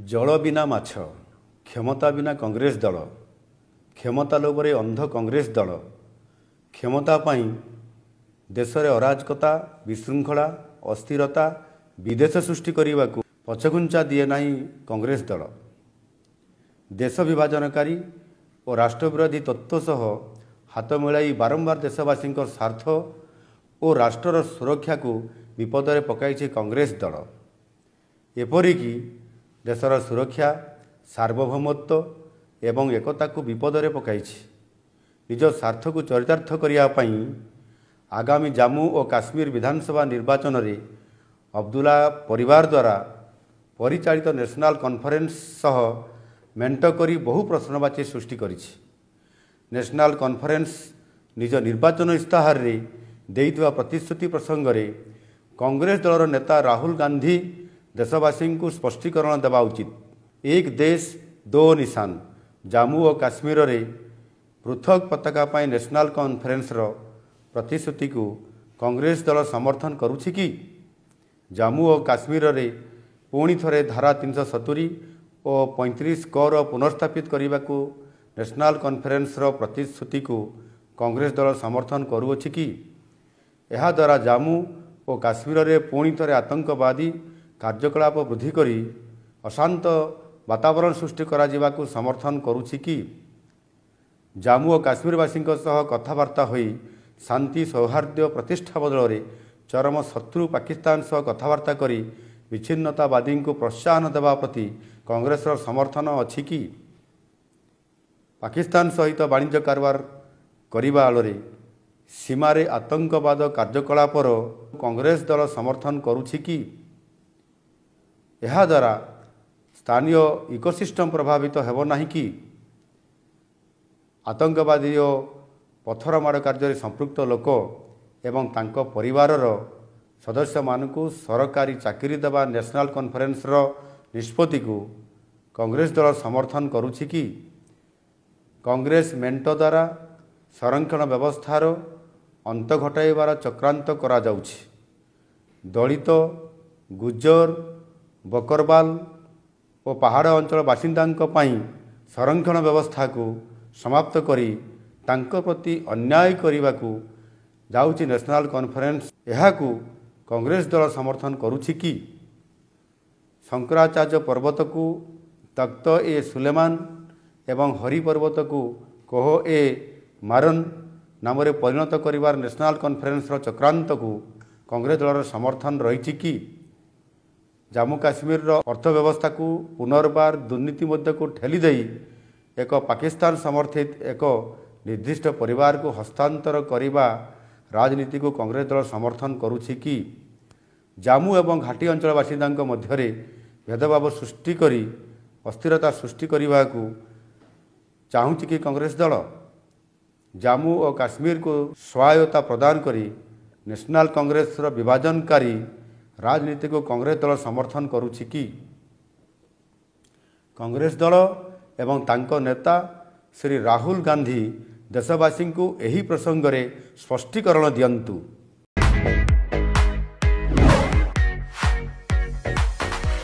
जल बिना माछ, क्षमता बिना कांग्रेस दल, क्षमता लोभरे अंध कांग्रेस दल, क्षमता पाई देश में अराजकता, विशृंखला, अस्थिरता, विदेश सृष्टि करने को पछघुंचा दिए नहीं कांग्रेस दल। देश विभाजनकारी और राष्ट्रविरोधी तत्व सह हाथ मिलाई बारंबार देशवासी स्वार्थ और राष्ट्र सुरक्षा को विपद में पकाई कांग्रेस दल। एपरिकी देशर सुरक्षा, सार्वभौमत्व एवं एकता को विपद में पकाई निज स्वार्थ को चरितार्थ करने आगामी जम्मू और काश्मीर विधानसभा निर्वाचन में अब्दुल्ला परिवार द्वारा परिचालित नेशनल कॉन्फ्रेंस सह मेंट करी बहु प्रश्नवाची सृष्टि करिछि। नेशनल कॉन्फ्रेंस निज निर्वाचन इस्ताहार रे देइतवा प्रतिश्रुति प्रसंग में कांग्रेस दलर नेता राहुल गांधी देशवासी को स्पष्टीकरण देवा उचित। एक देश दो निशान जम्मू और काश्मीर रे पृथक पताका पाई नेशनल कॉन्फ्रेंस रो प्रतिश्रुति को कांग्रेस दल समर्थन करुछि कि? जम्मू और काश्मीर रे पुणी थरे धारा 370 और 35 कर पुनर्स्थापित करने को नेशनल कॉन्फ्रेंस रो प्रतिश्रुति को कांग्रेस दल समर्थन करुछि कि? यह द्वारा जम्मू और काश्मीर रे पुणी थरे आतंकवादी कार्यकलाप वृद्धि करी अशांत वातावरण सृष्टि करा को समर्थन करुछि कि? जम्मू और काश्मीरवासी कथबार्ता होई शांति सौहार्द प्रतिष्ठा बदल में चरम शत्रु पाकिस्तान सह कथबार्ता करी विच्छिन्नतावादी को प्रोत्साहन देवा प्रति कांग्रेस समर्थन अछि कि? पाकिस्तान सहित वाणिज्य कारबार करने आलोरे सीमारे आतंकवाद कार्यकलापर कांग्रेस दल समर्थन करुछि कि? यह द्वारा स्थानीय इकोसिस्टम प्रभावित हेब नाही कि? आतंकवादी पथरमाड़ कार्य संपृक्त लोक एवं तांको परिवारर सदस्य मानकु सरकारी चाकरी देवा नेशनल कॉन्फ्रेंस रो निष्पत्ति को कांग्रेस दल समर्थन करुछि कि? कांग्रेस मेंट द्वारा संरक्षण व्यवस्थार अंत घटाइबार चक्रांत करा जाउछि। दलित, गुज्जर, बकरवाल और पहाड़ अंचल बासिंदांक पई संरक्षण व्यवस्था को समाप्त करी तांको प्रति अन्याय करने को जाउछि नेशनल कॉन्फ्रेंस। यह को कांग्रेस दल समर्थन करुछि कि? शंकराचार्य पर्वत को तख्त ए सुलेमान एवं हरि पर्वत को कोह ए मारन नाम परिणत करिवार नेशनल कॉन्फ्रेंस चक्रांत को कांग्रेस दल समर्थन रही कि? जम्मू काश्मीर अर्थव्यवस्था को पुनर्बार दुर्नीति मध्य को ठेली देई एक पाकिस्तान समर्थित एक निर्दिष्ट परिवार को हस्तांतर करिबा राजनीति को कांग्रेस दल समर्थन करुछि कि? जम्मू एवं घाटी अंचल बासिंदांक मध्यरे भेदभाव सृष्टि करी अस्थिरता सृष्टि करने को चाहूँछि कि कांग्रेस दल? जम्मू और काश्मीर को स्वायत्ता प्रदान करी नेशनल कांग्रेस विभाजनकारी राजनीति को कांग्रेस दल समर्थन करुछि कि? कांग्रेस दल एवं तांको नेता श्री राहुल गांधी देशवासी को यही प्रसंग में स्पष्टीकरण दियंतु।